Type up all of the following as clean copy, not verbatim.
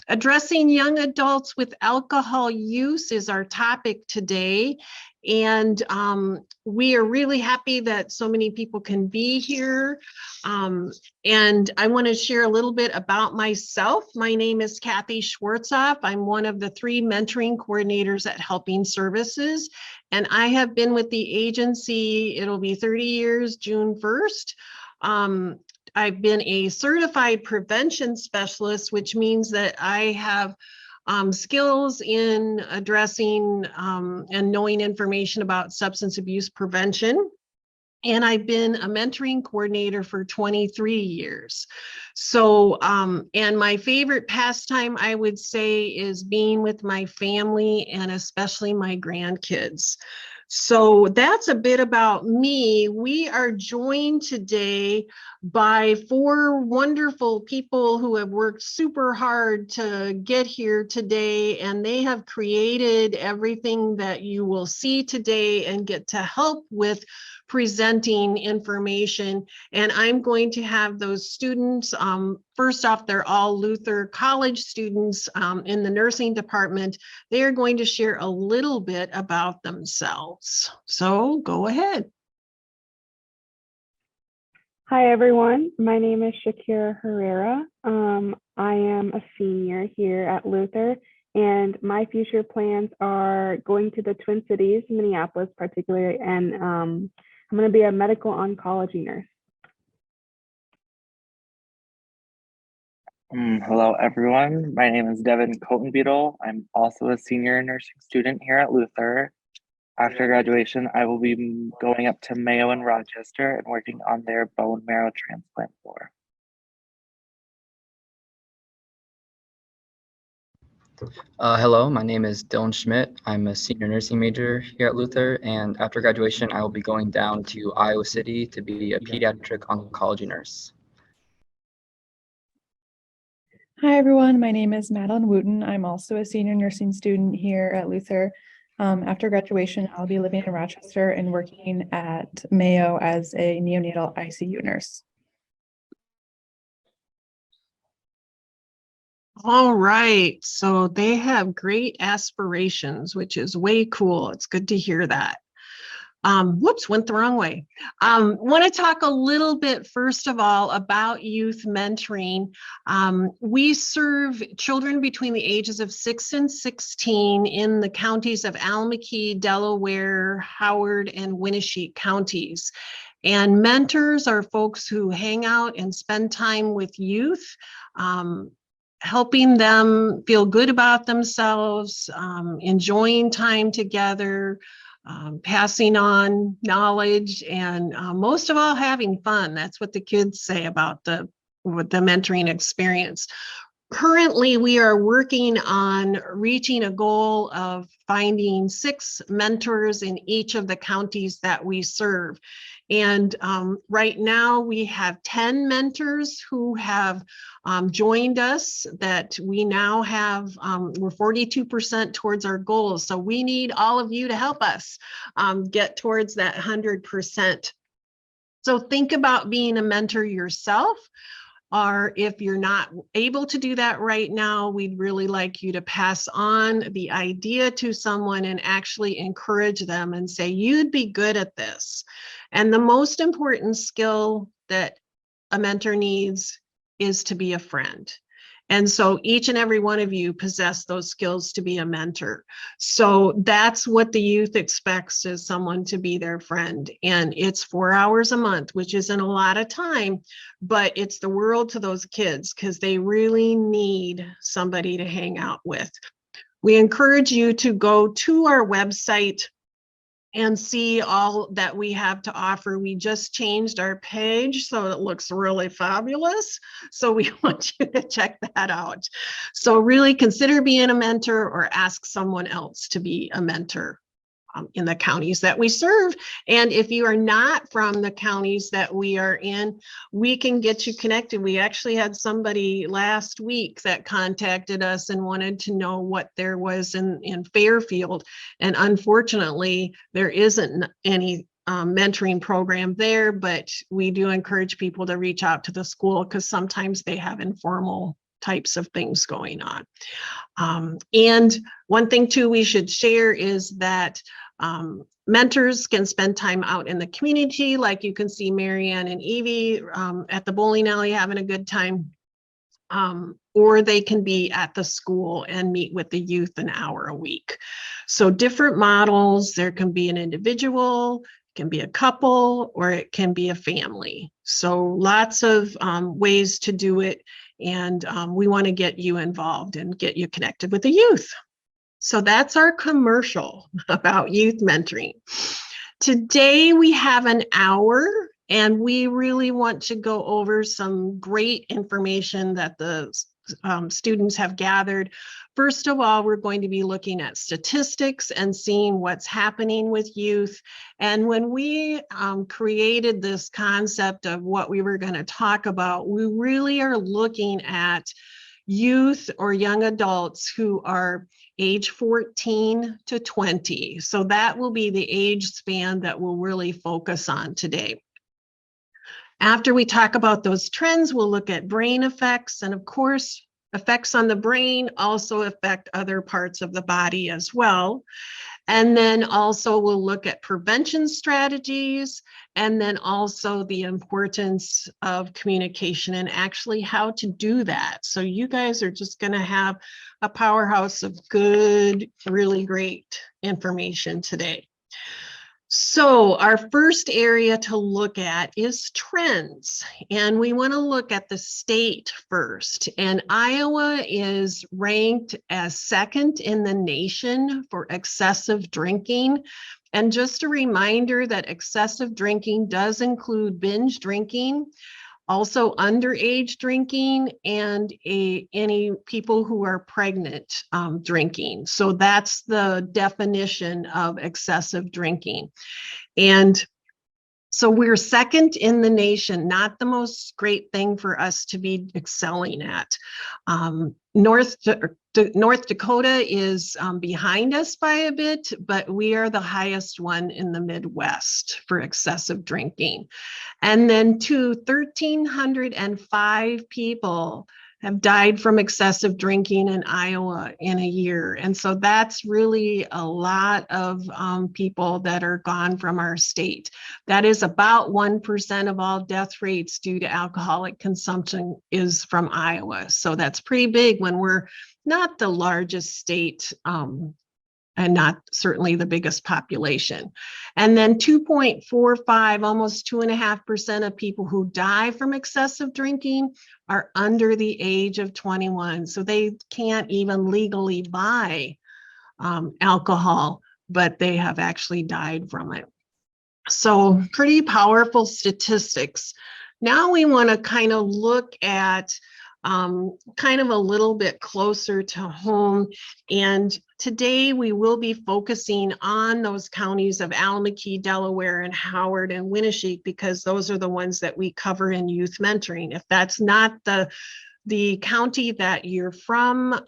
Addressing young adults with alcohol use is our topic today. And we are really happy that so many people can be here. And I want to share a little bit about myself. My name is Kathy Schwartzhoff. I'm one of the 3 mentoring coordinators at Helping Services. And I have been with the agency, it'll be 30 years, June 1st. I've been a certified prevention specialist, which means that I have skills in addressing and knowing information about substance abuse prevention. And I've been a mentoring coordinator for 23 years. So, and my favorite pastime, I would say, is being with my family and especially my grandkids. So that's a bit about me. We are joined today by 4 wonderful people who have worked super hard to get here today, and they have created everything that you will see today and get to help with presenting information. And I'm going to have those students, first off, they're all Luther College students in the nursing department. They are going to share a little bit about themselves. So go ahead. Hi, everyone. My name is Shakira Herrera. I am a senior here at Luther, and my future plans are going to the Twin Cities, Minneapolis particularly, and I'm going to be a medical oncology nurse. Hello, everyone. My name is Devin Cotenbeetle. I'm also a senior nursing student here at Luther. After graduation, I will be going up to Mayo in Rochester and working on their bone marrow transplant floor. Hello, my name is Dylan Schmidt. I'm a senior nursing major here at Luther, and after graduation, I will be going down to Iowa City to be a pediatric oncology nurse. Hi, everyone. My name is Madeline Wooten. I'm also a senior nursing student here at Luther. After graduation, I'll be living in Rochester and working at Mayo as a neonatal ICU nurse. All right, so they have great aspirations, which is way cool. It's good to hear that. Whoops, went the wrong way. Want to talk a little bit, first of all, about youth mentoring. We serve children between the ages of 6 and 16 in the counties of Alameda, Delaware, Howard, and Winneshiek counties. And mentors are folks who hang out and spend time with youth, helping them feel good about themselves, enjoying time together, passing on knowledge, and most of all, having fun. That's what the kids say about the mentoring experience. Currently, we are working on reaching a goal of finding 6 mentors in each of the counties that we serve. And right now we have 10 mentors who have joined us that we now have, we're 42% towards our goals. So we need all of you to help us get towards that 100%. So think about being a mentor yourself. Or if you're not able to do that right now, we'd really like you to pass on the idea to someone and actually encourage them and say, you'd be good at this. And the most important skill that a mentor needs is to be a friend. And so each and every one of you possess those skills to be a mentor. So that's what the youth expects, is someone to be their friend. And it's 4 hours a month, which isn't a lot of time, but it's the world to those kids because they really need somebody to hang out with. We encourage you to go to our website and see all that we have to offer. We just changed our page so it looks really fabulous. So we want you to check that out. So really consider being a mentor or ask someone else to be a mentor in the counties that we serve. And if you are not from the counties that we are in, we can get you connected. We actually had somebody last week that contacted us and wanted to know what there was in Fairfield. And unfortunately, there isn't any mentoring program there, but we do encourage people to reach out to the school because sometimes they have informal types of things going on. And one thing too we should share is that mentors can spend time out in the community, like you can see Marianne and Evie at the bowling alley having a good time. Or they can be at the school and meet with the youth an hour a week. So different models, there can be an individual, it can be a couple, or it can be a family. So lots of ways to do it. And we want to get you involved and get you connected with the youth. So that's our commercial about youth mentoring. Today we have an hour, and we really want to go over some great information that the students have gathered. First of all, we're going to be looking at statistics and seeing what's happening with youth. And when we created this concept of what we were going to talk about, we really are looking at youth or young adults who are age 14 to 20. So that will be the age span that we'll really focus on today. After we talk about those trends, we'll look at brain effects, and of course, effects on the brain also affect other parts of the body as well. And then also we'll look at prevention strategies, and then also the importance of communication and actually how to do that. So you guys are just going to have a powerhouse of good, really great information today. So our first area to look at is trends, and we want to look at the state first. And Iowa is ranked as second in the nation for excessive drinking. And just a reminder that excessive drinking does include binge drinking, also underage drinking, and any people who are pregnant drinking. So that's the definition of excessive drinking. And so we're second in the nation, not the most great thing for us to be excelling at. North Dakota is behind us by a bit, but we are the highest one in the Midwest for excessive drinking. And then 1,305 people have died from excessive drinking in Iowa in a year. And so that's really a lot of people that are gone from our state. That is about 1% of all death rates due to alcoholic consumption is from Iowa. So that's pretty big when we're not the largest state and not certainly the biggest population. And then 2.45, almost 2.5% of people who die from excessive drinking are under the age of 21. So they can't even legally buy alcohol, but they have actually died from it. So pretty powerful statistics. Now we want to kind of look at kind of a little bit closer to home. And today we will be focusing on those counties of Alameda, Delaware, and Howard and Winneshiek, because those are the ones that we cover in youth mentoring. If that's not the county that you're from,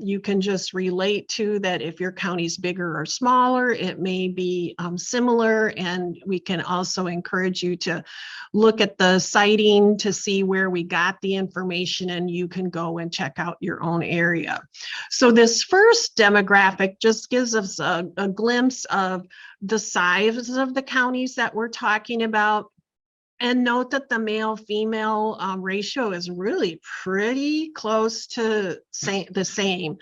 you can just relate to that. If your county's bigger or smaller, it may be similar. And we can also encourage you to look at the citing to see where we got the information, and you can go and check out your own area. So this first demographic just gives us a glimpse of the size of the counties that we're talking about. And note that the male-female ratio is really pretty close to the same.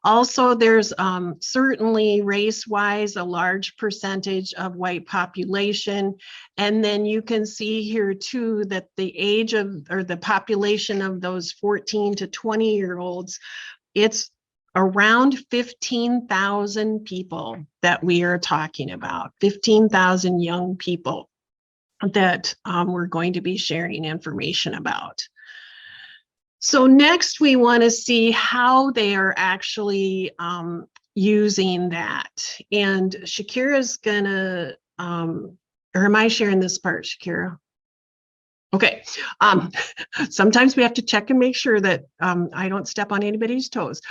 Also, there's certainly race-wise a large percentage of white population. And then you can see here too that the age of, or the population of those 14 to 20-year-olds, it's around 15,000 people that we are talking about, 15,000 young people that we're going to be sharing information about. So next we want to see how they are actually using that. And Shakira's gonna, or am I sharing this part, Shakira? Okay, sometimes we have to check and make sure that I don't step on anybody's toes.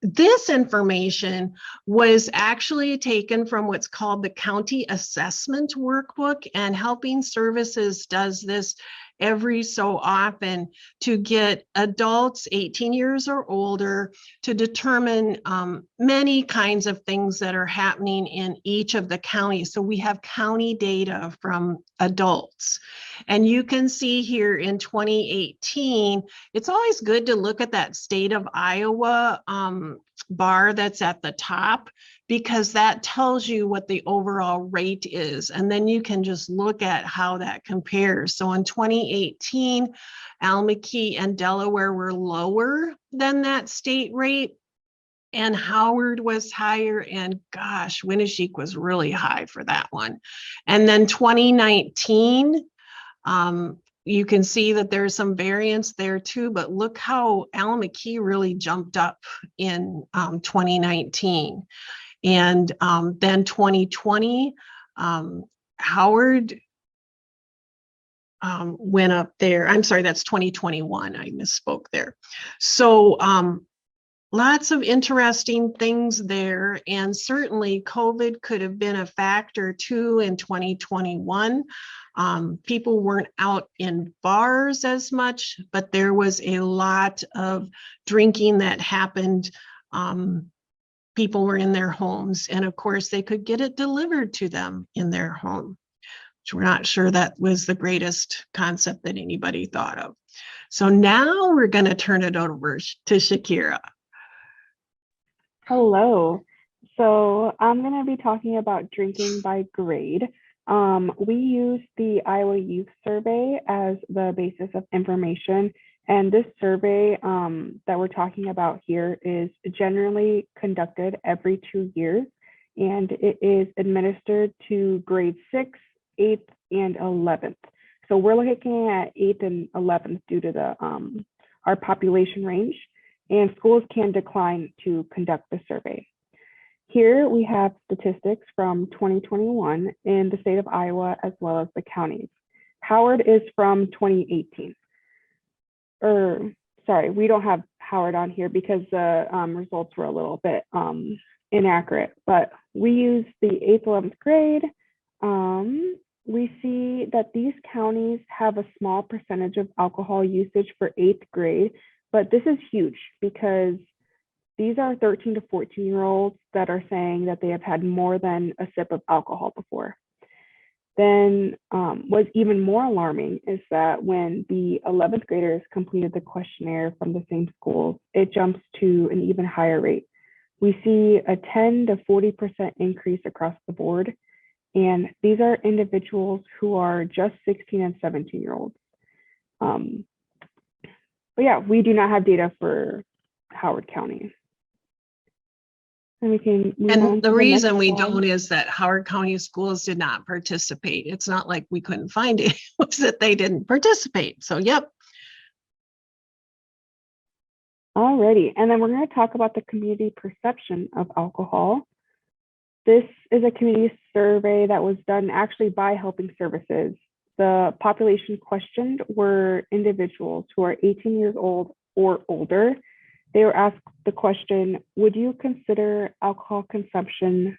This information was actually taken from what's called the County Assessment Workbook, and Helping Services does this every so often to get adults 18 years or older to determine many kinds of things that are happening in each of the counties. So we have county data from adults. And you can see here in 2018, it's always good to look at that state of Iowa bar that's at the top, because that tells you what the overall rate is. And then you can just look at how that compares. So in 2018, Almaquy and Delaware were lower than that state rate, and Howard was higher, and gosh, Winneshiek was really high for that one. And then 2019, you can see that there's some variance there too, but look how Almaquy really jumped up in 2019. And then 2020, Howard went up there. I'm sorry, that's 2021. I misspoke there. So lots of interesting things there. And certainly COVID could have been a factor too in 2021. People weren't out in bars as much, but there was a lot of drinking that happened. People were in their homes, and of course they could get it delivered to them in their home, which we're not sure that was the greatest concept that anybody thought of. So now we're going to turn it over to Shakira. Hello. So I'm going to be talking about drinking by grade. We use the Iowa Youth Survey as the basis of information. And this survey that we're talking about here is generally conducted every 2 years, and it is administered to grade 6, 8th, and 11th. So we're looking at 8th and 11th due to the our population range, and schools can decline to conduct the survey. Here we have statistics from 2021 in the state of Iowa as well as the counties. Howard is from 2018. Sorry, we don't have Howard on here because the results were a little bit inaccurate, but we use the 8th, 11th grade. We see that these counties have a small percentage of alcohol usage for 8th grade, but this is huge because these are 13 to 14-year-olds that are saying that they have had more than a sip of alcohol before. Then what's even more alarming is that when the 11th graders completed the questionnaire from the same schools, it jumps to an even higher rate. We see a 10 to 40% increase across the board. And these are individuals who are just 16 and 17-year-olds. But yeah, we do not have data for Howard County. And we can move on And the to reason next we slide. don't is that Howard County schools did not participate. It's not like we couldn't find it, it was that they didn't participate. So, yep. Alrighty, and then we're going to talk about the community perception of alcohol. This is a community survey that was done actually by Helping Services. The population questioned were individuals who are 18 years old or older. They were asked the question, would you consider alcohol consumption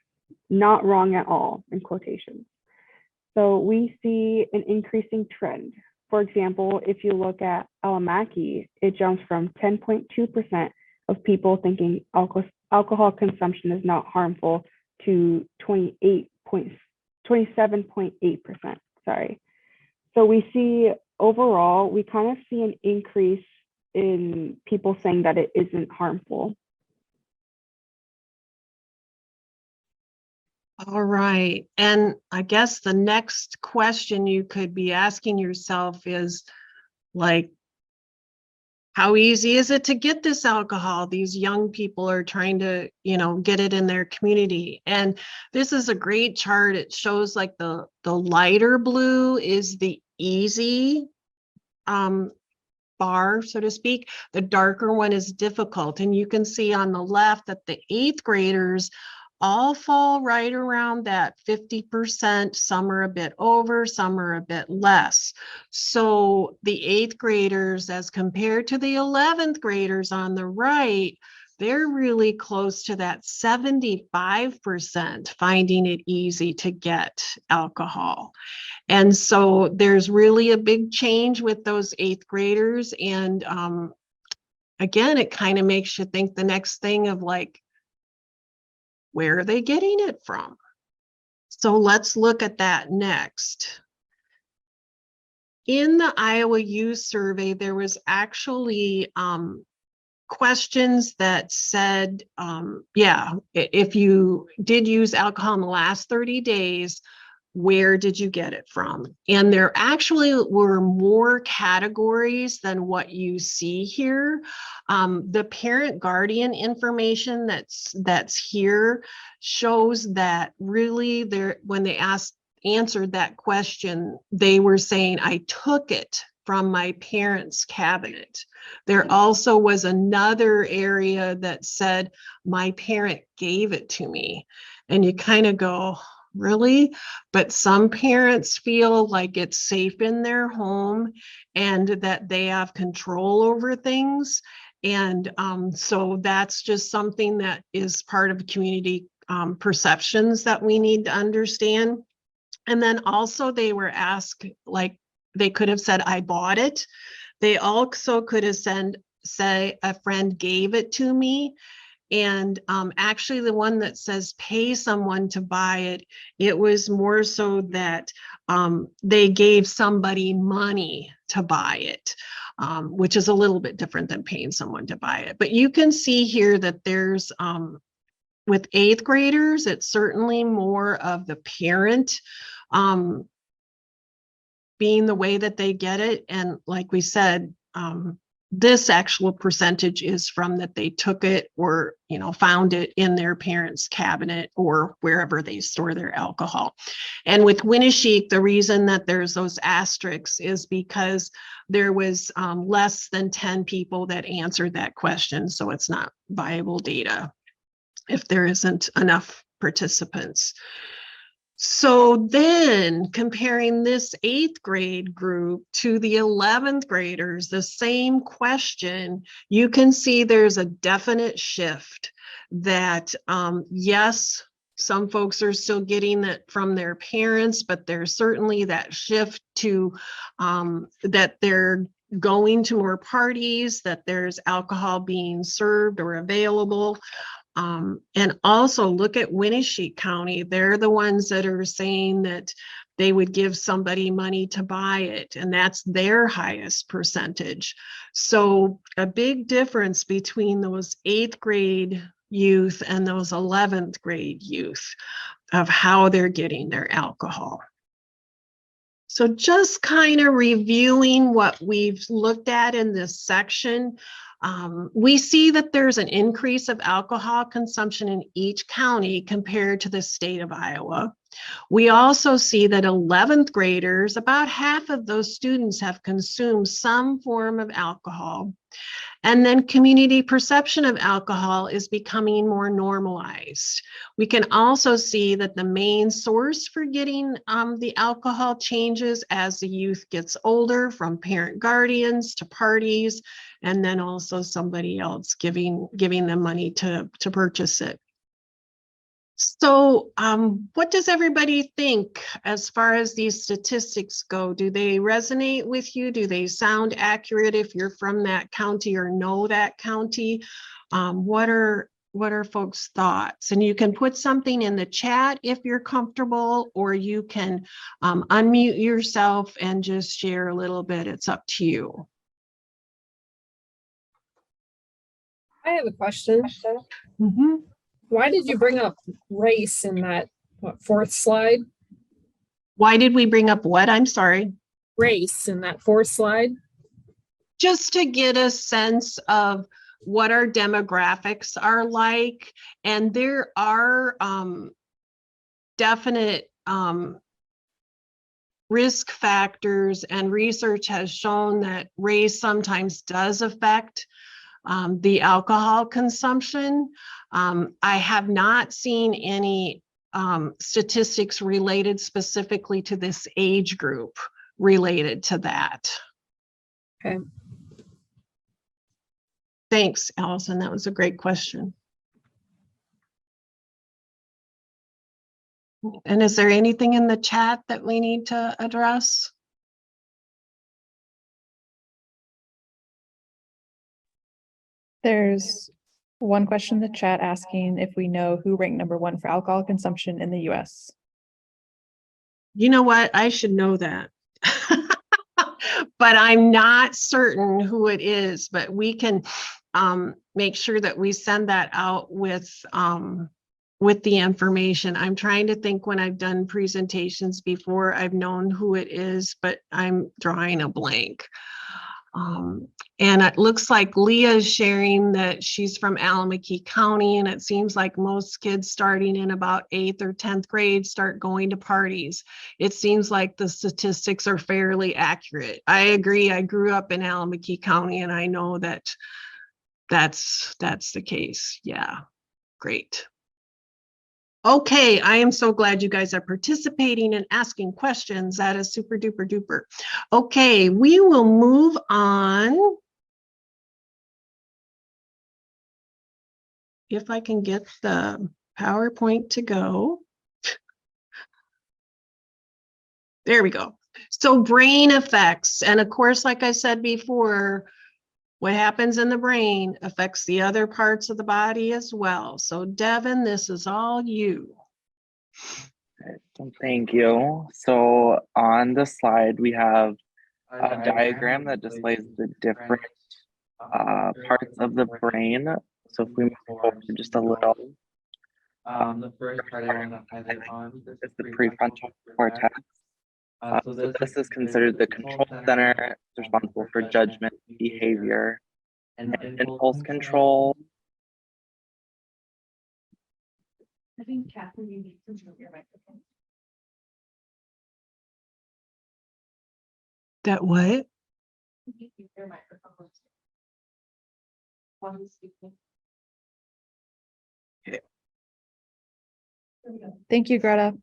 not wrong at all, in quotations? So we see an increasing trend. For example, if you look at Almaquy, it jumps from 10.2% of people thinking alcohol consumption is not harmful to 27.8%, sorry. So we see overall, we kind of see an increase in people saying that it isn't harmful. All right. And I guess the next question you could be asking yourself is like, how easy is it to get this alcohol? These young people are trying to, get it in their community. And this is a great chart. It shows like the lighter blue is the easy bar, so to speak. The darker one is difficult. And you can see on the left that the 8th graders all fall right around that 50%. Some are a bit over, some are a bit less. So the 8th graders, as compared to the 11th graders on the right, they're really close to that 75% finding it easy to get alcohol. And so there's really a big change with those 8th graders. And again, it kind of makes you think the next thing of like, where are they getting it from? So let's look at that next. In the Iowa Youth Survey, there was actually questions that said, yeah, if you did use alcohol in the last 30 days, where did you get it from? And there actually were more categories than what you see here. The parent guardian information that's here shows that really when they answered that question, they were saying, I took it from my parents' cabinet. There also was another area that said, my parent gave it to me. And you kind of go, really? But some parents feel like it's safe in their home and that they have control over things. And so that's just something that is part of community perceptions that we need to understand. And then also they were asked, like, they could have said, I bought it. They also could have say a friend gave it to me. And actually the one that says pay someone to buy it, it was more so that they gave somebody money to buy it, which is a little bit different than paying someone to buy it. But you can see here that there's, with 8th graders, it's certainly more of the parent being the way that they get it. And like we said, this actual percentage is from that they took it or, found it in their parents' cabinet or wherever they store their alcohol. And with Winneshiek, the reason that there's those asterisks is because there was less than 10 people that answered that question. So it's not viable data if there isn't enough participants. So then comparing this 8th grade group to the 11th graders, the same question, you can see there's a definite shift that, yes, some folks are still getting that from their parents, but there's certainly that shift to that they're going to more parties, that there's alcohol being served or available. And also look at Winneshiek County. They're the ones that are saying that they would give somebody money to buy it, and that's their highest percentage. So a big difference between those 8th grade youth and those 11th grade youth of how they're getting their alcohol. So just kind of reviewing what we've looked at in this section, we see that there's an increase of alcohol consumption in each county compared to the state of Iowa. We also see that 11th graders, about half of those students have consumed some form of alcohol. And then community perception of alcohol is becoming more normalized. We can also see that the main source for getting the alcohol changes as the youth gets older, from parent guardians to parties, and then also somebody else giving them money to purchase it. So what does everybody think as far as these statistics go? Do they resonate with you? Do they sound accurate if you're from that county or know that county? What are folks' thoughts? And you can put something in the chat if you're comfortable, or you can unmute yourself and just share a little bit. It's up to you. I have a question. Mm-hmm. Why did you bring up race in that 4th slide? Why did we bring up what? I'm sorry. Race in that 4th slide? Just to get a sense of what our demographics are like. And there are definite risk factors, and research has shown that race sometimes does affect the alcohol consumption. I have not seen any statistics related specifically to this age group related to that. Okay. Thanks, Allison. That was a great question. And is there anything in the chat that we need to address? There's one question in the chat asking if we know who ranked #1 for alcohol consumption in the US. You know what? I should know that. But I'm not certain who it is, but we can make sure that we send that out with the information. I'm trying to think when I've done presentations before, I've known who it is, but I'm drawing a blank. And it looks like Leah is sharing that she's from Alameda County, and it seems like most kids starting in about 8th or 10th grade start going to parties. It seems like the statistics are fairly accurate. I agree. I grew up in Alameda County, and I know that that's the case. Yeah, great. Okay, I am so glad you guys are participating and asking questions. That is super duper duper. Okay, we will move on. If I can get the PowerPoint to go. There we go. So brain effects. And of course, like I said before, what happens in the brain affects the other parts of the body as well. So Devin, this is all you. Thank you. So on the slide, we have a diagram that displays the different parts of the brain. So if we move forward just a little, The first part I want to highlight on is the prefrontal cortex. So this is considered the control center. It's responsible for judgment, behavior, and impulse control. I think Kathy, you need to move your microphone. That what? Your microphone. While he's speaking. Okay. Thank you, Greta.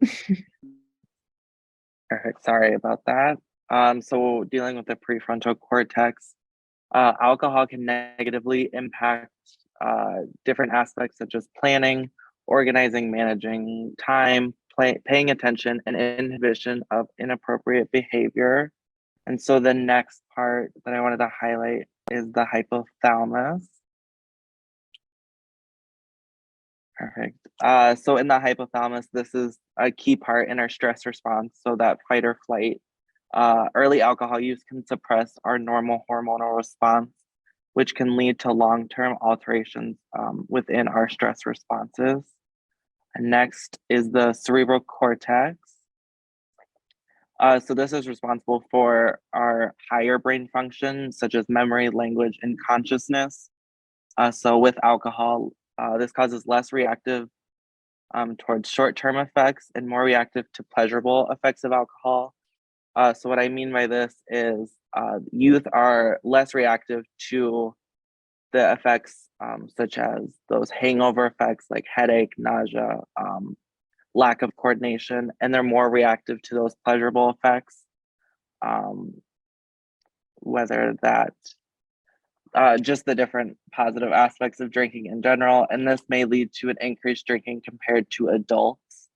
Perfect. Sorry about that. So dealing with the prefrontal cortex, alcohol can negatively impact different aspects such as planning, organizing, managing time, paying attention, and inhibition of inappropriate behavior. And so the next part that I wanted to highlight is the hypothalamus. Perfect. So in the hypothalamus, this is a key part in our stress response. So that fight or flight. Early alcohol use can suppress our normal hormonal response, which can lead to long-term alterations within our stress responses. And next is the cerebral cortex. So this is responsible for our higher brain functions, such as memory, language, and consciousness. So with alcohol, this causes less reactive towards short-term effects and more reactive to pleasurable effects of alcohol. So what I mean by this is youth are less reactive to the effects such as those hangover effects like headache, nausea, lack of coordination, and they're more reactive to those pleasurable effects, whether that just the different positive aspects of drinking in general, and this may lead to an increased drinking compared to adults.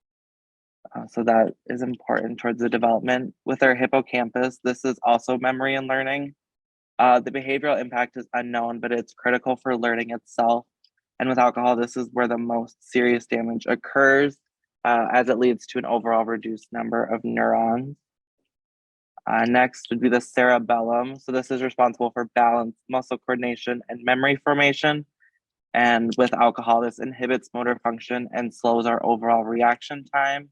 So that is important towards the development. With our hippocampus, this is also memory and learning. The behavioral impact is unknown, but it's critical for learning itself. And with alcohol, this is where the most serious damage occurs, as it leads to an overall reduced number of neurons. Next would be the cerebellum. So this is responsible for balance, muscle coordination, and memory formation. And with alcohol, this inhibits motor function and slows our overall reaction time.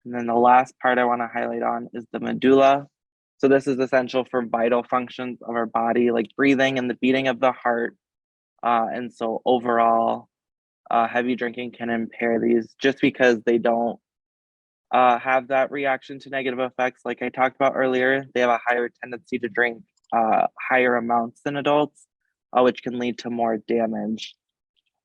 And then the last part I want to highlight on is the medulla. So this is essential for vital functions of our body, like breathing and the beating of the heart. And so overall, heavy drinking can impair these just because they don't have that reaction to negative effects. Like I talked about earlier, they have a higher tendency to drink higher amounts than adults, which can lead to more damage.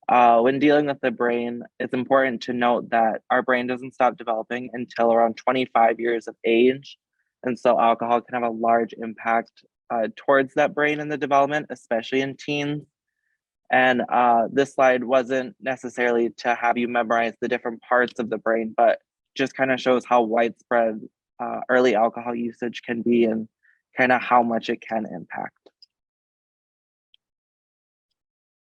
When dealing with the brain, it's important to note that our brain doesn't stop developing until around 25 years of age. And so alcohol can have a large impact towards that brain in the development, especially in teens. And this slide wasn't necessarily to have you memorize the different parts of the brain, but just kind of shows how widespread early alcohol usage can be and kind of how much it can impact.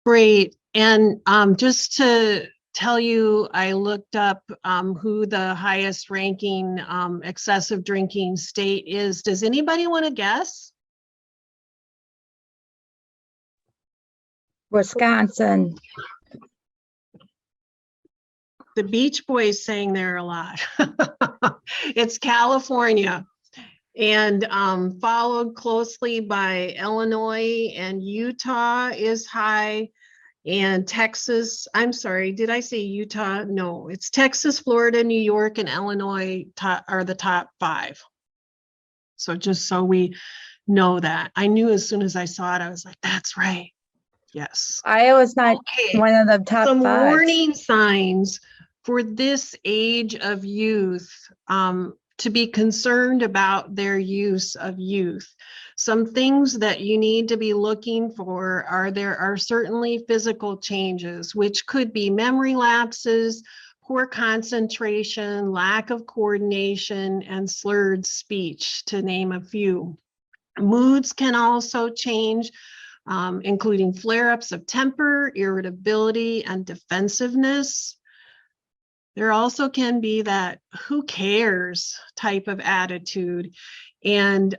Great. And just to tell you, I looked up who the highest ranking excessive drinking state is. Does anybody want to guess? Wisconsin. The Beach Boys sang there a lot. It's California, and followed closely by Illinois, and Utah is high, and Texas. I'm sorry, did I say Utah? No, it's Texas, Florida, New York, and Illinois are the top 5. So just so we know that. I knew as soon as I saw it, I was like, that's right. Yes. Iowa's not Okay. one of the top Some 5. warning signs for this age of youth, to be concerned about their use of youth. Some things that you need to be looking for there are certainly physical changes, which could be memory lapses, poor concentration, lack of coordination, and slurred speech, to name a few. Moods can also change, including flare-ups of temper, irritability, and defensiveness. There also can be that who cares type of attitude. And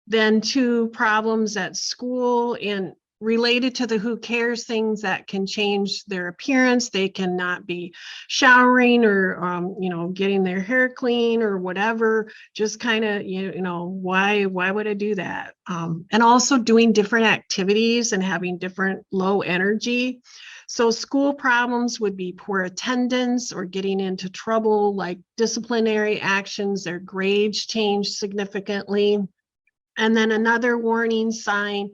then 2 problems at school and related to the who cares things that can change their appearance. They cannot be showering or, getting their hair clean or whatever, just kind of, why would I do that? And also doing different activities and having different low energy. So school problems would be poor attendance or getting into trouble, like disciplinary actions, their grades change significantly. And then another warning sign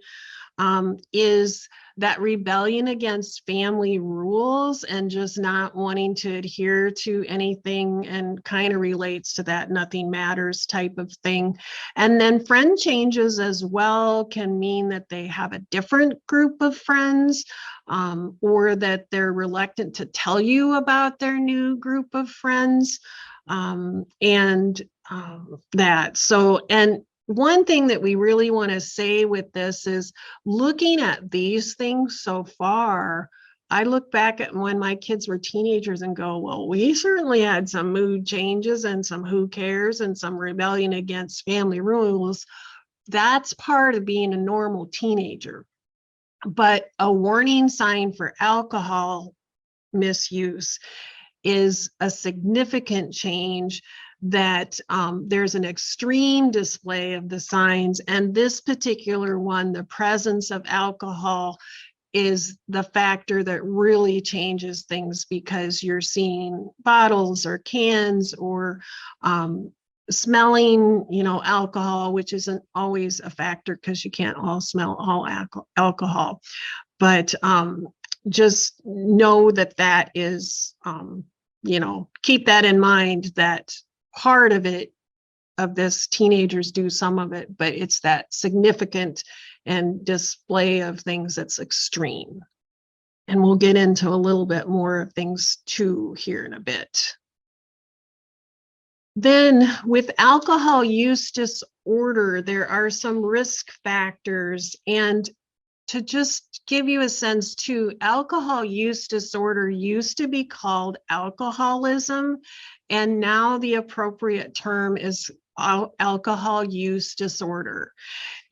is that rebellion against family rules and just not wanting to adhere to anything, and kind of relates to that nothing matters type of thing. And then friend changes as well can mean that they have a different group of friends, or that they're reluctant to tell you about their new group of friends, that. So, and one thing that we really want to say with this is, looking at these things so far, I look back at when my kids were teenagers and go, well, we certainly had some mood changes and some who cares and some rebellion against family rules. That's part of being a normal teenager. But a warning sign for alcohol misuse is a significant change, that there's an extreme display of the signs. And this particular one, the presence of alcohol, is the factor that really changes things, because you're seeing bottles or cans or smelling, alcohol, which isn't always a factor because you can't all smell all alcohol. But just know that is, keep that in mind, that part of it, of this, teenagers do some of it, but it's that significant and display of things that's extreme. And we'll get into a little bit more of things too here in a bit. Then with alcohol use disorder, there are some risk factors. And to just give you a sense too, alcohol use disorder used to be called alcoholism, and now the appropriate term is alcohol use disorder.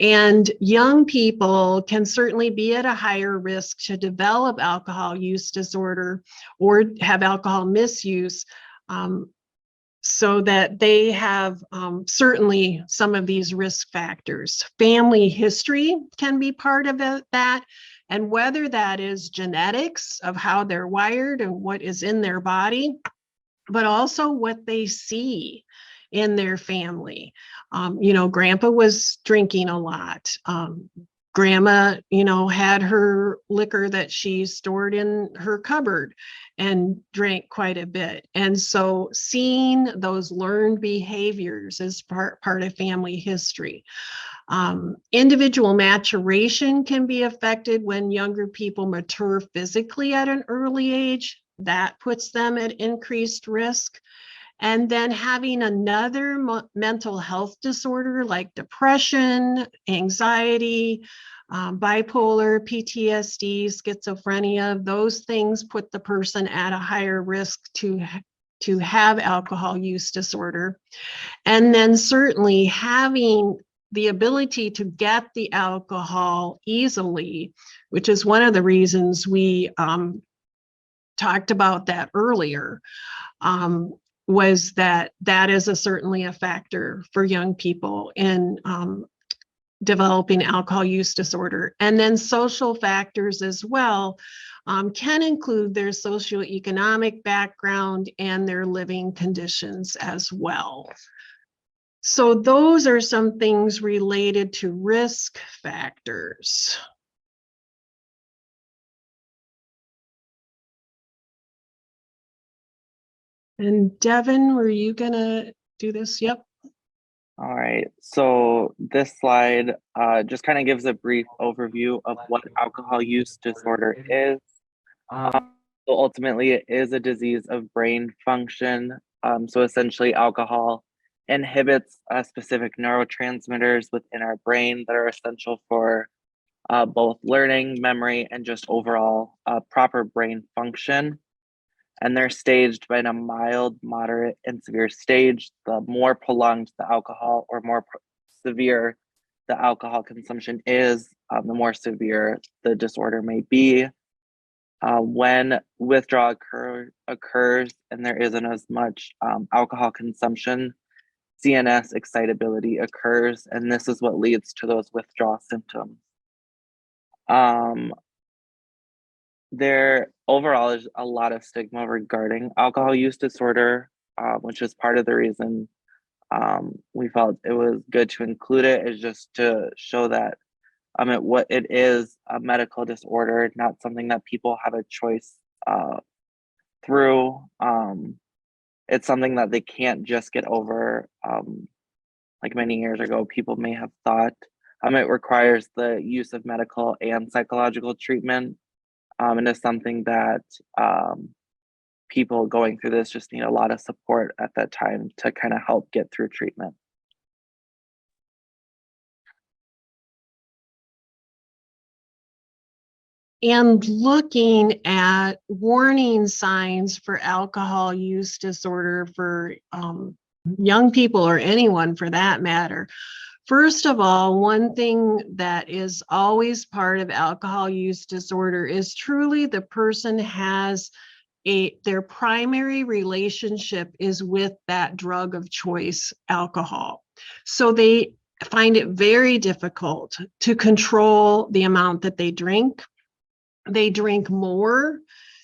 And young people can certainly be at a higher risk to develop alcohol use disorder or have alcohol misuse, so that they have certainly some of these risk factors. Family history can be part of that, and whether that is genetics of how they're wired and what is in their body, but also what they see in their family. Grandpa was drinking a lot. Grandma, had her liquor that she stored in her cupboard and drank quite a bit. And so seeing those learned behaviors is part of family history. Individual maturation can be affected when younger people mature physically at an early age. That puts them at increased risk. And then having another mental health disorder like depression, anxiety, bipolar, PTSD, schizophrenia, those things put the person at a higher risk to have alcohol use disorder. And then certainly having the ability to get the alcohol easily, which is one of the reasons we talked about that earlier, was that is certainly a factor for young people in developing alcohol use disorder. And then social factors as well can include their socioeconomic background and their living conditions as well. So those are some things related to risk factors. And Devin, were you gonna do this? Yep. All right, so this slide just kind of gives a brief overview of what alcohol use disorder is. So ultimately, it is a disease of brain function. So essentially, alcohol inhibits specific neurotransmitters within our brain that are essential for both learning, memory, and just overall proper brain function. And they're staged by a mild, moderate, and severe stage. The more prolonged the alcohol or more severe the alcohol consumption is, the more severe the disorder may be. When withdrawal occurs and there isn't as much alcohol consumption, CNS excitability occurs, and this is what leads to those withdrawal symptoms. There overall is a lot of stigma regarding alcohol use disorder, which is part of the reason we felt it was good to include it, is just to show that what it is a medical disorder, not something that people have a choice through. It's something that they can't just get over. Like many years ago, people may have thought it requires the use of medical and psychological treatment. And it's something that people going through this just need a lot of support at that time to kind of help get through treatment. And looking at warning signs for alcohol use disorder for young people or anyone for that matter. First of all, one thing that is always part of alcohol use disorder is truly the person has their primary relationship is with that drug of choice, alcohol. So they find it very difficult to control the amount that they drink. They drink more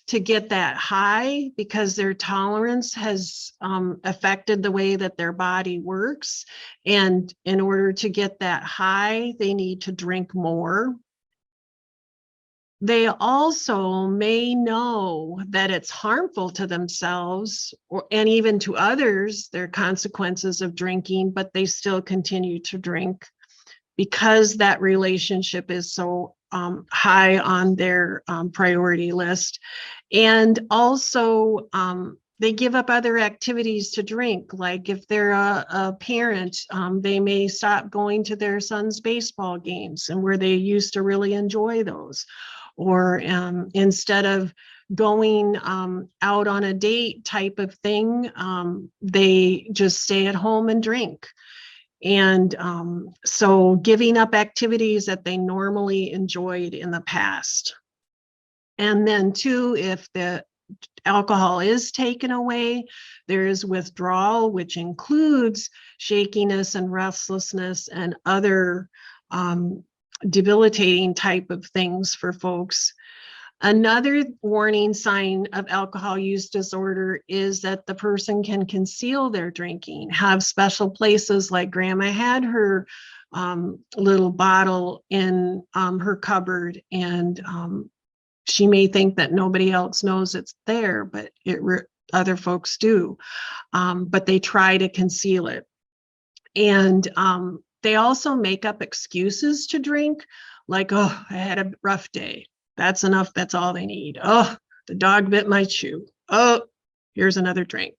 to get that high because their tolerance has affected the way that their body works. And in order to get that high, they need to drink more. They also may know that it's harmful to themselves and even to others, their consequences of drinking, but they still continue to drink because that relationship is so high on their priority list. And also, they give up other activities to drink. Like if they're a parent, they may stop going to their son's baseball games and where they used to really enjoy those. Or instead of going out on a date type of thing, they just stay at home and drink. And so giving up activities that they normally enjoyed in the past. And then too, if the alcohol is taken away, there is withdrawal, which includes shakiness and restlessness and other debilitating type of things for folks. Another warning sign of alcohol use disorder is that the person can conceal their drinking, have special places like Grandma had her little bottle in her cupboard, and she may think that nobody else knows it's there, but other folks do, but they try to conceal it. And They also make up excuses to drink, like, oh, I had a rough day. That's enough. That's all they need. Oh, the dog bit my shoe. Oh, here's another drink.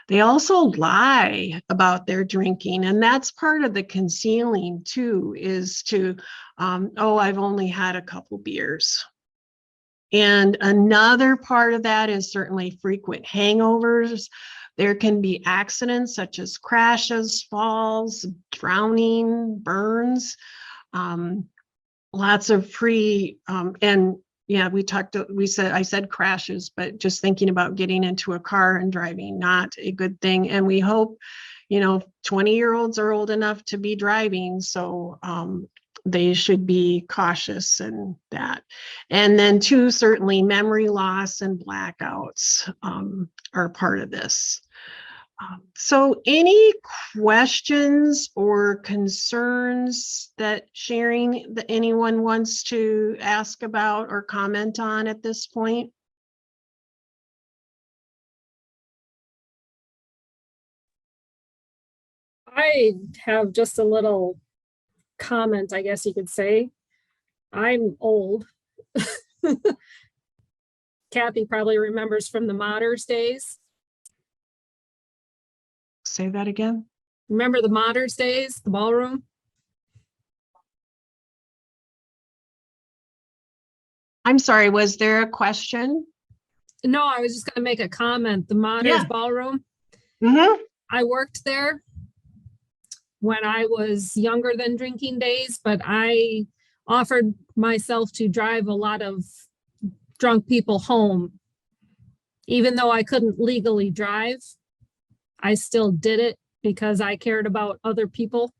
They also lie about their drinking, and that's part of the concealing too, is to, oh, I've only had a couple beers. And another part of that is certainly frequent hangovers. There can be accidents such as crashes, falls, drowning, burns, lots of and yeah, I said crashes, but just thinking about getting into a car and driving, not a good thing. And we hope, 20-year-olds are old enough to be driving. So they should be cautious in that. And then two, certainly memory loss and blackouts are part of this. So any questions or concerns that sharing that anyone wants to ask about or comment on at this point? I have just a little comment, I guess you could say. I'm old. Kathy probably remembers from the Modders days. Say that again. Remember the Modders days, the ballroom? I'm sorry, was there a question? No, I was just going to make a comment. The Modders Yeah. ballroom. Mm-hmm. I worked there when I was younger than drinking days, but I offered myself to drive a lot of drunk people home. Even though I couldn't legally drive, I still did it because I cared about other people.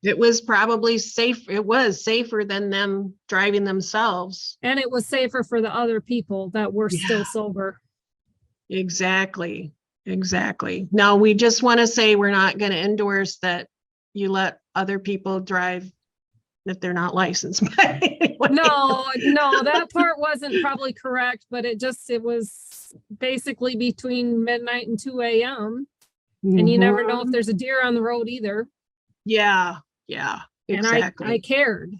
It was probably safe. It was safer than them driving themselves. And it was safer for the other people that were Yeah. still sober. Exactly. Now, we just want to say we're not going to endorse that you let other people drive if they're not licensed. But anyway. No, that part wasn't probably correct, but it was basically between midnight and 2 a.m. And you never know if there's a deer on the road either. Yeah, exactly. And I cared.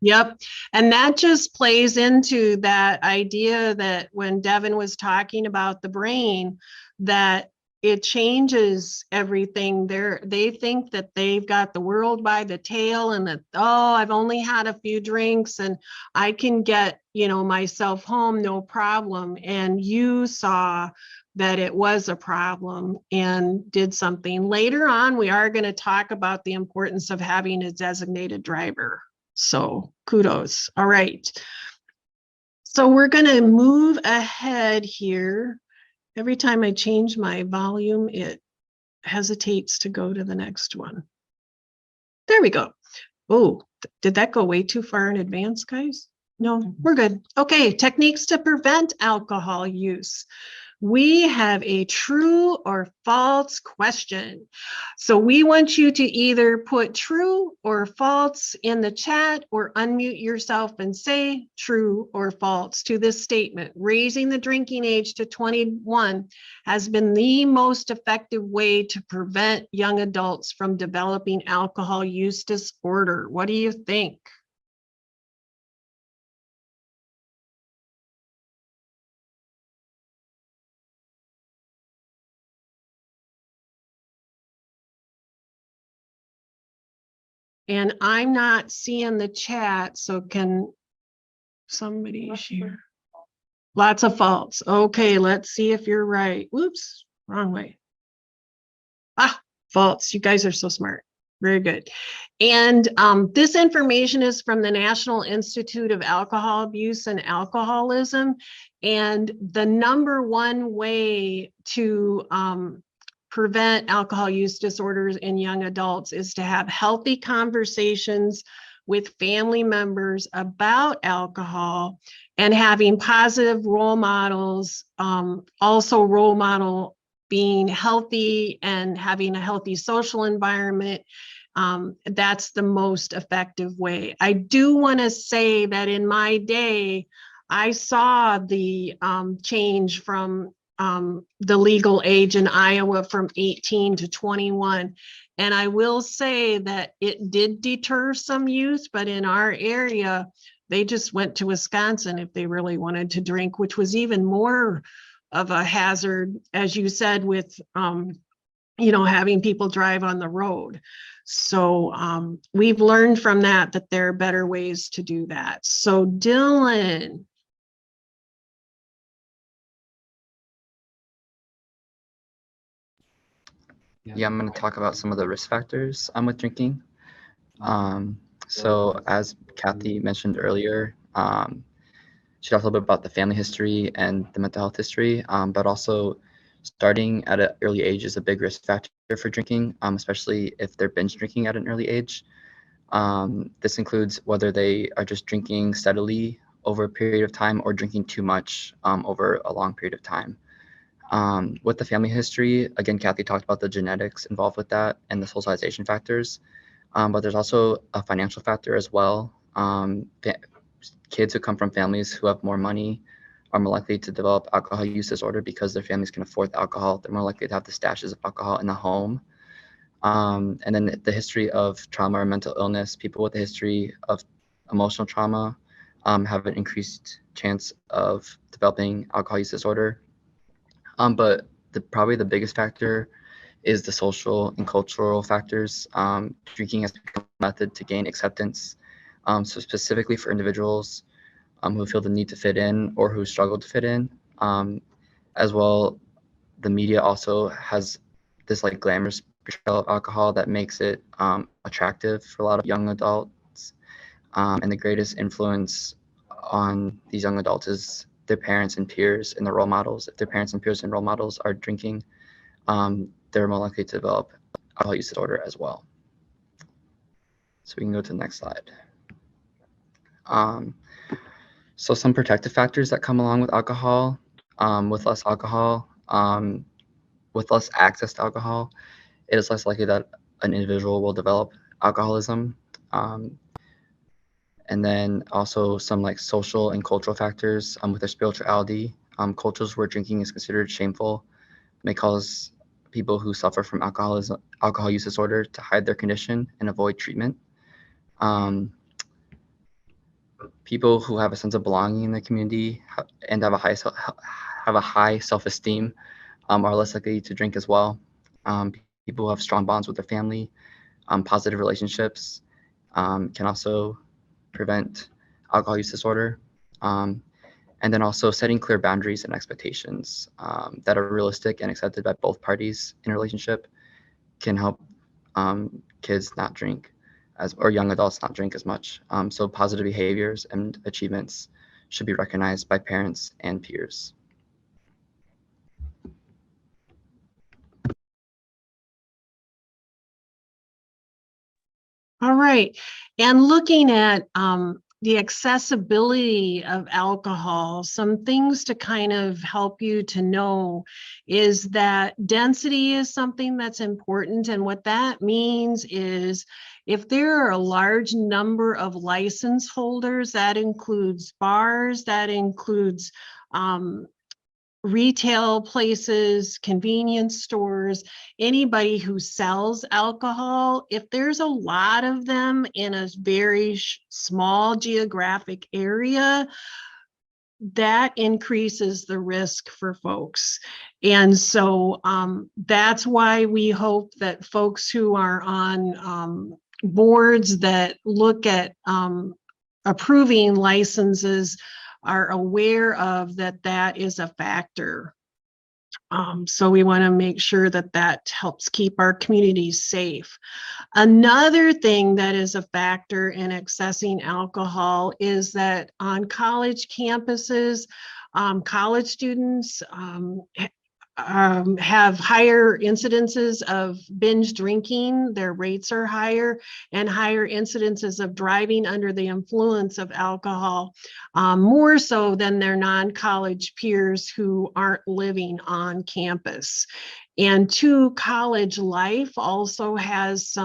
Yep. And that just plays into that idea that when Devin was talking about the brain, that it changes everything. They think that they've got the world by the tail and that, oh, I've only had a few drinks and I can get, myself home, no problem. And you saw that it was a problem and did something. Later on, we are going to talk about the importance of having a designated driver. So kudos. All right. So we're going to move ahead here. Every time I change my volume, it hesitates to go to the next one. There we go. Oh, did that go way too far in advance, guys? No, we're good. Okay, techniques to prevent alcohol use. We have a true or false question. So we want you to either put true or false in the chat or unmute yourself and say true or false to this statement. Raising the drinking age to 21 has been the most effective way to prevent young adults from developing alcohol use disorder. What do you think? And I'm not seeing the chat, so can somebody share? Lots of faults. Okay, let's see if you're right. Whoops, wrong way. Faults. You guys are so smart. Very good. And this information is from the National Institute of Alcohol Abuse and Alcoholism. And the number one way to prevent alcohol use disorders in young adults is to have healthy conversations with family members about alcohol and having positive role models, also role model being healthy and having a healthy social environment. That's the most effective way. I do want to say that in my day, I saw the change from the legal age in Iowa from 18 to 21. And I will say that it did deter some youth, but in our area, they just went to Wisconsin if they really wanted to drink, which was even more of a hazard, as you said, with having people drive on the road. So we've learned from that there are better ways to do that. So Dylan. Yeah, I'm going to talk about some of the risk factors with drinking. So as Kathy mentioned earlier, she talked a little bit about the family history and the mental health history, but also starting at an early age is a big risk factor for drinking, especially if they're binge drinking at an early age. This includes whether they are just drinking steadily over a period of time or drinking too much over a long period of time. With the family history, again, Kathy talked about the genetics involved with that and the socialization factors, but there's also a financial factor as well. Kids who come from families who have more money are more likely to develop alcohol use disorder because their families can afford the alcohol. They're more likely to have the stashes of alcohol in the home. And then the history of trauma or mental illness, people with a history of emotional trauma have an increased chance of developing alcohol use disorder. But probably the biggest factor is the social and cultural factors. Drinking has become a method to gain acceptance. So specifically for individuals who feel the need to fit in or who struggle to fit in, as well, the media also has this like glamorous portrayal of alcohol that makes it attractive for a lot of young adults. And the greatest influence on these young adults is their parents and peers and their role models. If their parents and peers and role models are drinking, they're more likely to develop alcohol use disorder as well. So we can go to the next slide. So some protective factors that come along with alcohol, with less access to alcohol, it is less likely that an individual will develop alcoholism. And then also some like social and cultural factors with their spirituality. Cultures where drinking is considered shameful may cause people who suffer from alcohol use disorder to hide their condition and avoid treatment. People who have a sense of belonging in the community and have a high self-esteem are less likely to drink as well. People who have strong bonds with their family, positive relationships can also prevent alcohol use disorder. And then also setting clear boundaries and expectations that are realistic and accepted by both parties in a relationship can help kids not drink or young adults not drink as much. So positive behaviors and achievements should be recognized by parents and peers. All right. And looking at the accessibility of alcohol, some things to kind of help you to know is that density is something that's important. And what that means is if there are a large number of license holders, that includes bars, that includes retail places, convenience stores, anybody who sells alcohol, if there's a lot of them in a very small geographic area, that increases the risk for folks. And so that's why we hope that folks who are on boards that look at approving licenses are aware of that is a factor. So we want to make sure that helps keep our communities safe. Another thing that is a factor in accessing alcohol is that on college campuses, college students have higher incidences of binge drinking. Their rates are higher, and higher incidences of driving under the influence of alcohol, more so than their non-college peers who aren't living on campus. And two, college life also has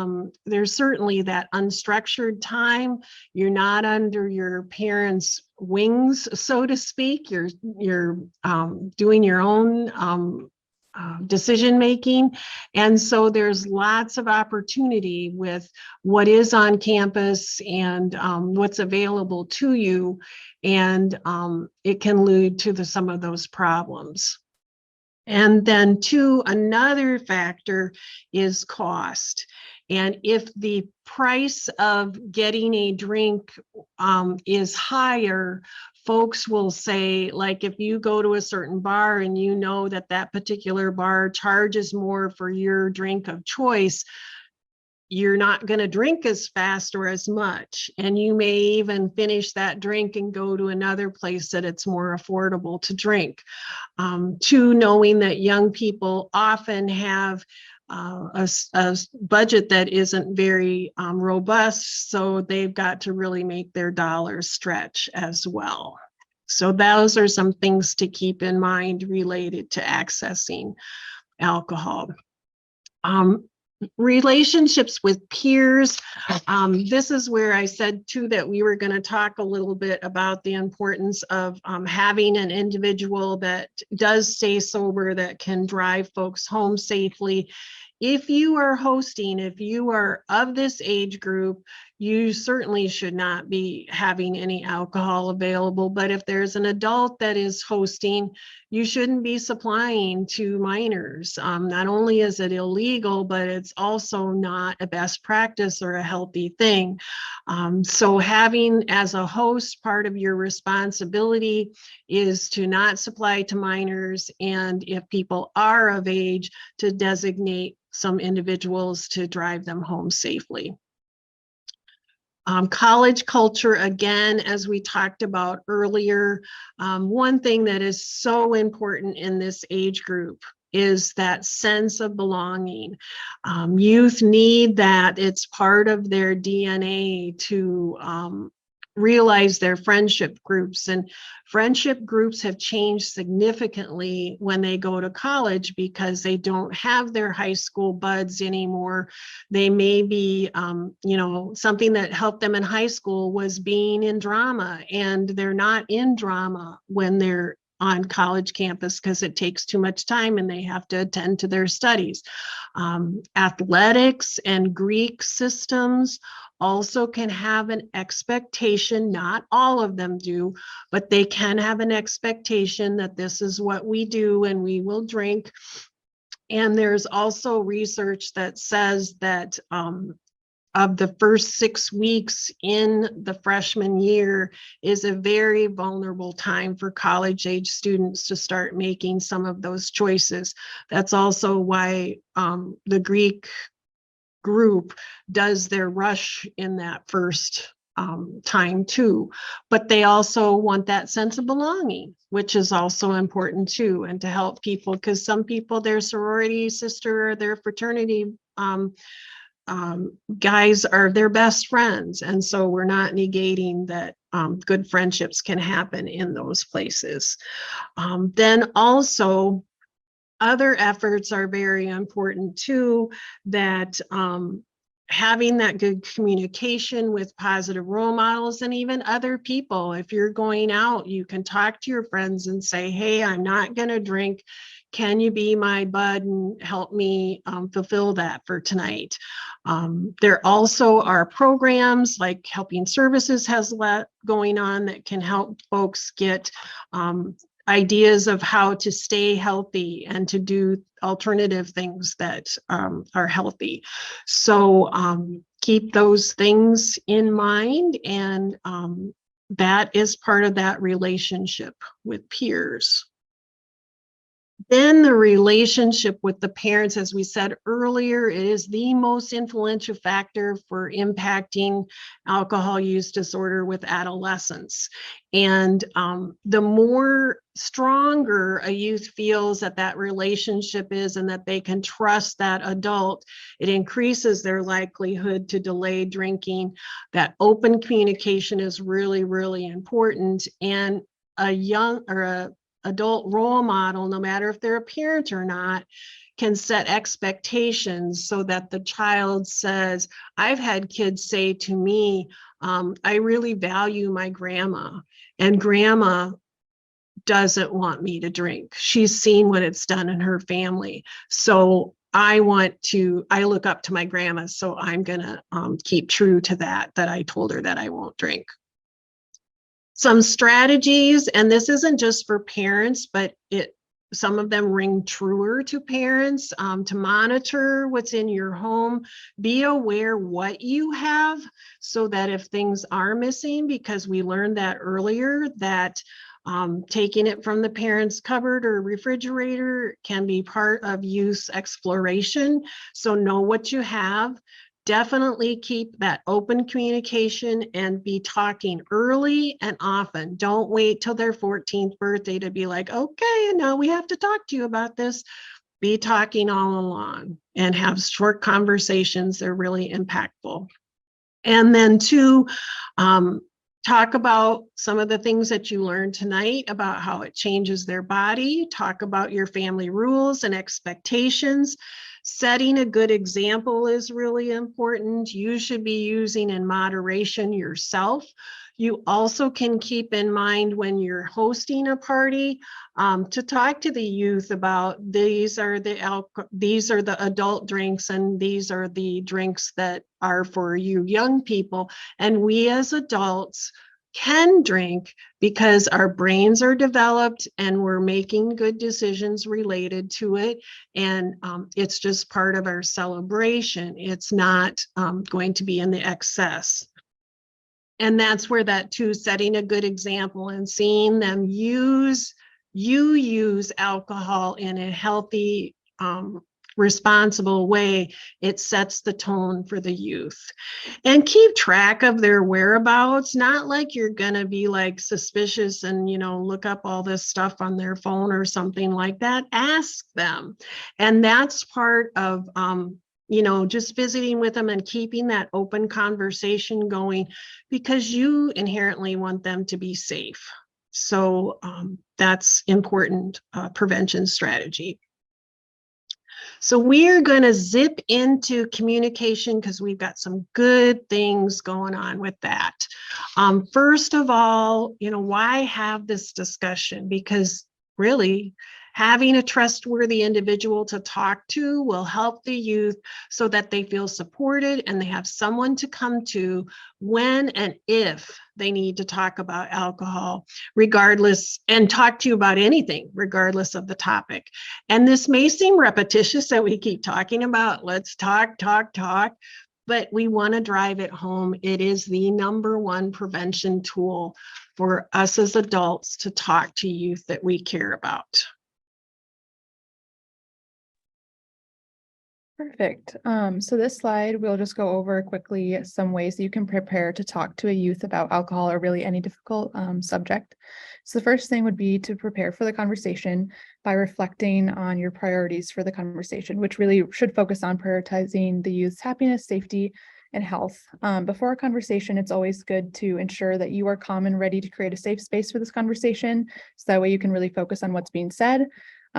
there's certainly that unstructured time. You're not under your parents' wings, so to speak. You're doing your own decision making. And so there's lots of opportunity with what is on campus and what's available to you. And it can lead to some of those problems. And then two, another factor is cost. And if the price of getting a drink is higher, folks will say, like, if you go to a certain bar and you know that that particular bar charges more for your drink of choice, you're not going to drink as fast or as much. And you may even finish that drink and go to another place that it's more affordable to drink. Two, knowing that young people often have a budget that isn't very robust, so they've got to really make their dollars stretch as well. So those are some things to keep in mind related to accessing alcohol. Relationships with peers. This is where I said too that we were going to talk a little bit about the importance of having an individual that does stay sober, that can drive folks home safely. If you are hosting, if you are of this age group, you certainly should not be having any alcohol available. But if there's an adult that is hosting, you shouldn't be supplying to minors. Not only is it illegal, but it's also not a best practice or a healthy thing. So having as a host, part of your responsibility is to not supply to minors. And if people are of age, to designate some individuals to drive them home safely. College culture, again, as we talked about earlier, one thing that is so important in this age group is that sense of belonging. Youth need that. It's part of their DNA to realize their friendship groups, and friendship groups have changed significantly when they go to college because they don't have their high school buds anymore. They may be, something that helped them in high school was being in drama, and they're not in drama when they're on college campus because it takes too much time and they have to attend to their studies. Athletics and Greek systems also can have an expectation, not all of them do, but they can have an expectation that this is what we do and we will drink. And there's also research that says that of the first 6 weeks in the freshman year is a very vulnerable time for college age students to start making some of those choices. That's also why the Greek group does their rush in that first time too, but they also want that sense of belonging, which is also important too, and to help people, because some people, their sorority sister or their fraternity guys are their best friends, and so we're not negating that good friendships can happen in those places. Then also other efforts are very important too, that having that good communication with positive role models and even other people. If you're going out, you can talk to your friends and say, hey, I'm not going to drink. Can you be my bud and help me fulfill that for tonight? There also are programs like Helping Services has a lot going on that can help folks get ideas of how to stay healthy and to do alternative things that are healthy. So keep those things in mind, and that is part of that relationship with peers. Then the relationship with the parents, as we said earlier, it is the most influential factor for impacting alcohol use disorder with adolescents. And the more stronger a youth feels that that relationship is and that they can trust that adult, it increases their likelihood to delay drinking. That open communication is really, really important. And a young or a adult role model, no matter if they're a parent or not, can set expectations so that the child says, I've had kids say to me, I really value my grandma, and grandma doesn't want me to drink. She's seen what it's done in her family. So I look up to my grandma, so I'm gonna keep true to that I told her that I won't drink. Some strategies, and this isn't just for parents, but some of them ring truer to parents, to monitor what's in your home. Be aware what you have so that if things are missing, because we learned that earlier, that taking it from the parent's cupboard or refrigerator can be part of use exploration. So know what you have. Definitely keep that open communication and be talking early and often. Don't wait till their 14th birthday to be like, okay, now we have to talk to you about this. Be talking all along and have short conversations. They're really impactful. And then two, talk about some of the things that you learned tonight about how it changes their body. Talk about your family rules and expectations. Setting a good example is really important. You should be using in moderation yourself. You also can keep in mind when you're hosting a party to talk to the youth about these are the adult drinks and these are the drinks that are for you young people. And we as adults can drink because our brains are developed and we're making good decisions related to it. And it's just part of our celebration. It's not going to be in the excess. And that's where that too, setting a good example and seeing them use alcohol in a healthy, responsible way, it sets the tone for the youth. And keep track of their whereabouts, not like you're gonna be like suspicious and look up all this stuff on their phone or something like that. Ask them. And that's part of just visiting with them and keeping that open conversation going, because you inherently want them to be safe. So that's important prevention strategy. So we're going to zip into communication because we've got some good things going on with that. First of all, why have this discussion? Because really, having a trustworthy individual to talk to will help the youth so that they feel supported and they have someone to come to when and if they need to talk about alcohol, regardless, and talk to you about anything, regardless of the topic. And this may seem repetitious that we keep talking about, let's talk, but we want to drive it home. It is the #1 prevention tool for us as adults to talk to youth that we care about. Perfect. So this slide, we'll just go over quickly some ways that you can prepare to talk to a youth about alcohol or really any difficult subject. So the first thing would be to prepare for the conversation by reflecting on your priorities for the conversation, which really should focus on prioritizing the youth's happiness, safety, and health. Before a conversation, it's always good to ensure that you are calm and ready to create a safe space for this conversation. So that way you can really focus on what's being said.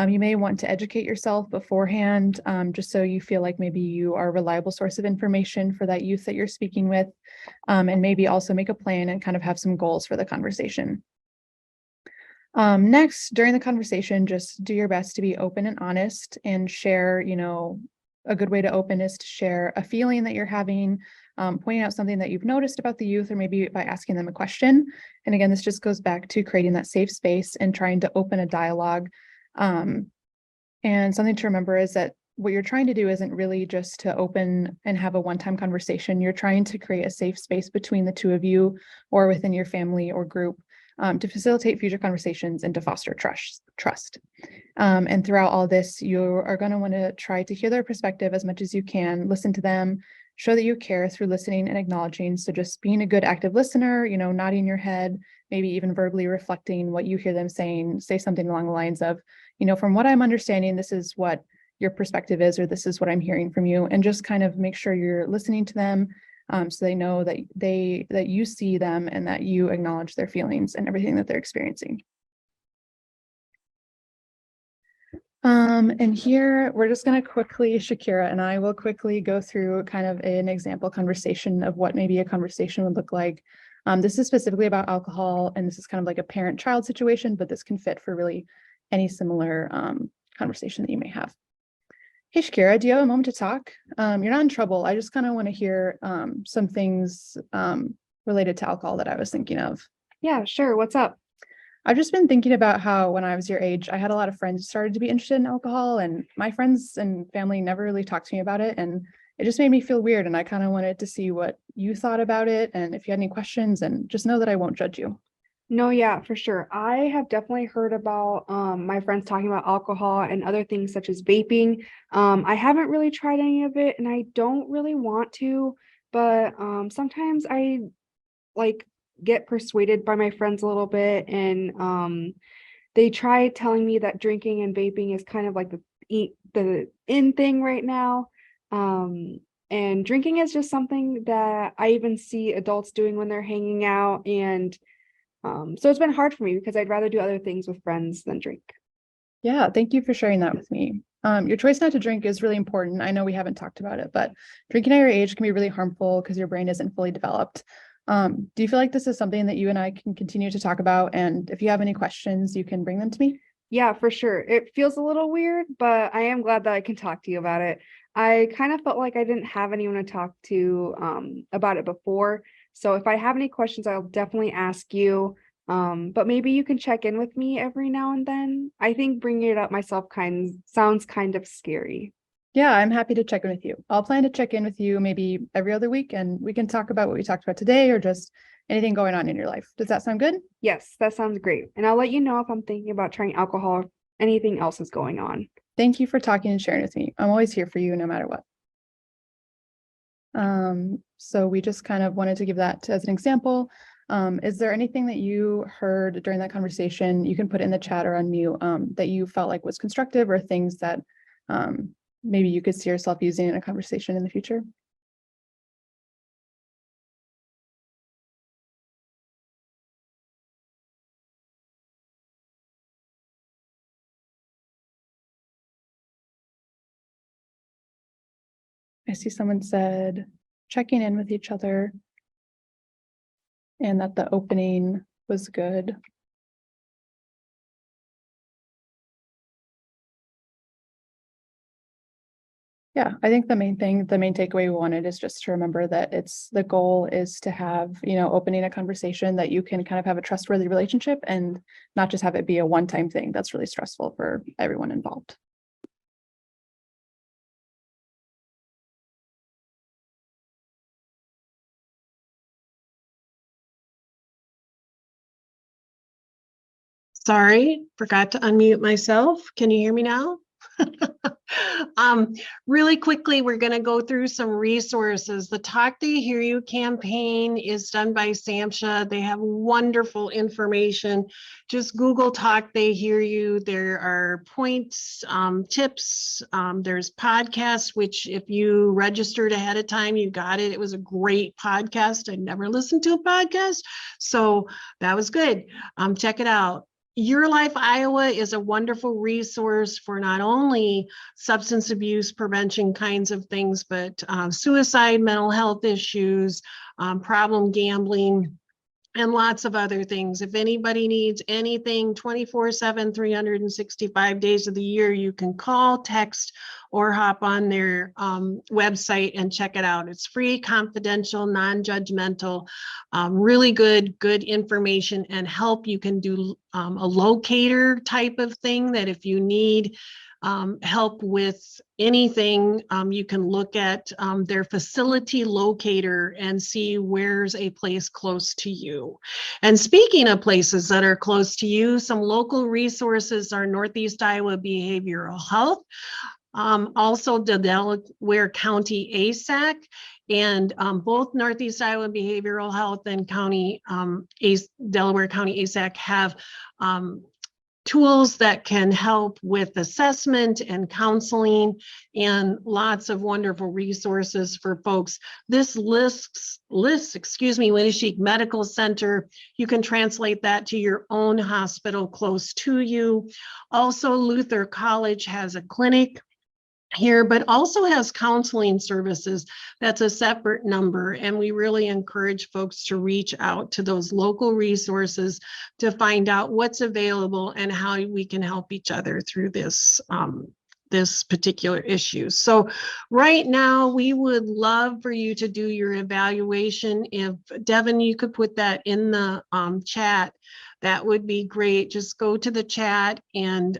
You may want to educate yourself beforehand, just so you feel like maybe you are a reliable source of information for that youth that you're speaking with, and maybe also make a plan and kind of have some goals for the conversation. Next, during the conversation, just do your best to be open and honest and share, a good way to open is to share a feeling that you're having, pointing out something that you've noticed about the youth, or maybe by asking them a question. And again, this just goes back to creating that safe space and trying to open a dialogue. And something to remember is that what you're trying to do isn't really just to open and have a one-time conversation. You're trying to create a safe space between the two of you or within your family or group, to facilitate future conversations and to foster trust. And throughout all this, you are going to want to try to hear their perspective as much as you can, listen to them, show that you care through listening and acknowledging. So just being a good active listener, nodding your head, maybe even verbally reflecting what you hear them saying, say something along the lines of, from what I'm understanding, this is what your perspective is, or this is what I'm hearing from you, and just kind of make sure you're listening to them, so they know that you see them and that you acknowledge their feelings and everything that they're experiencing. And here we're just going to quickly, Shakira and I will quickly go through kind of an example conversation of what maybe a conversation would look like. This is specifically about alcohol, and this is kind of like a parent-child situation, but this can fit for really any similar conversation that you may have. Hey, Shakira, do you have a moment to talk? You're not in trouble. I just kind of want to hear some things related to alcohol that I was thinking of. Yeah, sure. What's up? I've just been thinking about how when I was your age, I had a lot of friends who started to be interested in alcohol, and my friends and family never really talked to me about it. And it just made me feel weird. And I kind of wanted to see what you thought about it and if you had any questions, and just know that I won't judge you. No, yeah, for sure. I have definitely heard about my friends talking about alcohol and other things such as vaping. I haven't really tried any of it, and I don't really want to, but sometimes I like get persuaded by my friends a little bit, and they try telling me that drinking and vaping is kind of like the in thing right now. And drinking is just something that I even see adults doing when they're hanging out, and so it's been hard for me because I'd rather do other things with friends than drink. Yeah, thank you for sharing that with me. Your choice not to drink is really important. I know we haven't talked about it, but drinking at your age can be really harmful because your brain isn't fully developed. Do you feel like this is something that you and I can continue to talk about? And if you have any questions, you can bring them to me. Yeah, for sure. It feels a little weird, but I am glad that I can talk to you about it. I kind of felt like I didn't have anyone to talk to about it before. So if I have any questions, I'll definitely ask you. But maybe you can check in with me every now and then. I think bringing it up myself sounds kind of scary. Yeah, I'm happy to check in with you. I'll plan to check in with you maybe every other week, and we can talk about what we talked about today or just anything going on in your life. Does that sound good? Yes, that sounds great. And I'll let you know if I'm thinking about trying alcohol or anything else is going on. Thank you for talking and sharing with me. I'm always here for you no matter what. So we just kind of wanted to give that as an example. Is there anything that you heard during that conversation, you can put in the chat or on mute, that you felt like was constructive, or things that maybe you could see yourself using in a conversation in the future? I see someone said checking in with each other and that the opening was good. Yeah, I think the main takeaway we wanted is just to remember that the goal is to have, opening a conversation that you can kind of have a trustworthy relationship and not just have it be a one-time thing that's really stressful for everyone involved. Sorry, forgot to unmute myself. Can you hear me now? Really quickly, we're going to go through some resources. The Talk They Hear You campaign is done by SAMHSA. They have wonderful information. Just Google Talk They Hear You. There are points, tips. There's podcasts, which if you registered ahead of time, you got it. It was a great podcast. I never listened to a podcast, so that was good. Check it out. Your Life Iowa is a wonderful resource for not only substance abuse prevention kinds of things, but suicide, mental health issues, problem gambling, and lots of other things. If anybody needs anything 24/7, 365 days of the year, you can call, text, or hop on their website and check it out. It's free, confidential, non-judgmental, really good information and help. You can do a locator type of thing that if you need help with anything, you can look at their facility locator and see where's a place close to you. And speaking of places that are close to you, some local resources are Northeast Iowa Behavioral Health, also the Delaware County ASAC, and both Northeast Iowa Behavioral Health and Delaware County ASAC have tools that can help with assessment and counseling, and lots of wonderful resources for folks. This lists, Winneshiek Medical Center. You can translate that to your own hospital close to you. Also, Luther College has a clinic here, but also has counseling services. That's a separate number. And we really encourage folks to reach out to those local resources to find out what's available and how we can help each other through this, this particular issue. So right now, we would love for you to do your evaluation. If Devin, you could put that in the chat, that would be great. Just go to the chat and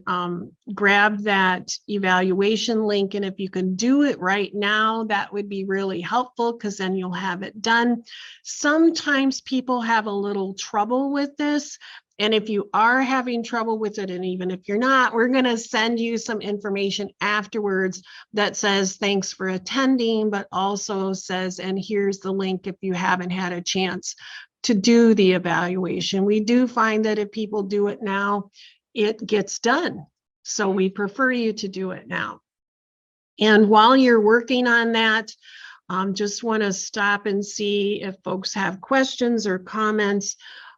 grab that evaluation link. And if you can do it right now, that would be really helpful, because then you'll have it done. Sometimes people have a little trouble with this. And if you are having trouble with it, and even if you're not, we're going to send you some information afterwards that says thanks for attending, but also says, and here's the link if you haven't had a chance to do the evaluation. We do find that if people do it now, it gets done. So we prefer you to do it now. And while you're working on that, just want to stop and see if folks have questions or comments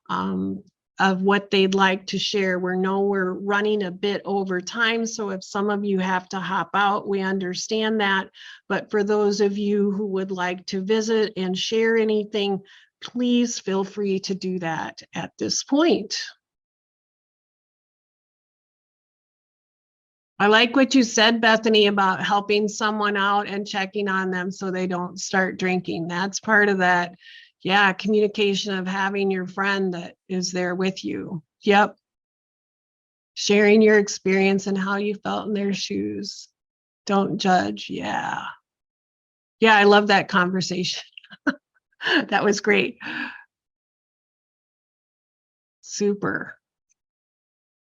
of what they'd like to share. We know we're running a bit over time, so if some of you have to hop out, we understand that. But for those of you who would like to visit and share anything, please feel free to do that at this point. I like what you said, Bethany, about helping someone out and checking on them so they don't start drinking. That's part of that, yeah, communication of having your friend that is there with you. Yep. Sharing your experience and how you felt in their shoes. Don't judge. Yeah. Yeah, I love that conversation. That was great. Super.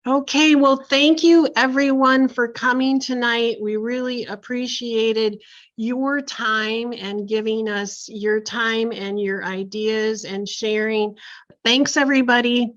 Okay, well, thank you everyone for coming tonight. We really appreciated your time and giving us your time and your ideas and sharing. Thanks, everybody.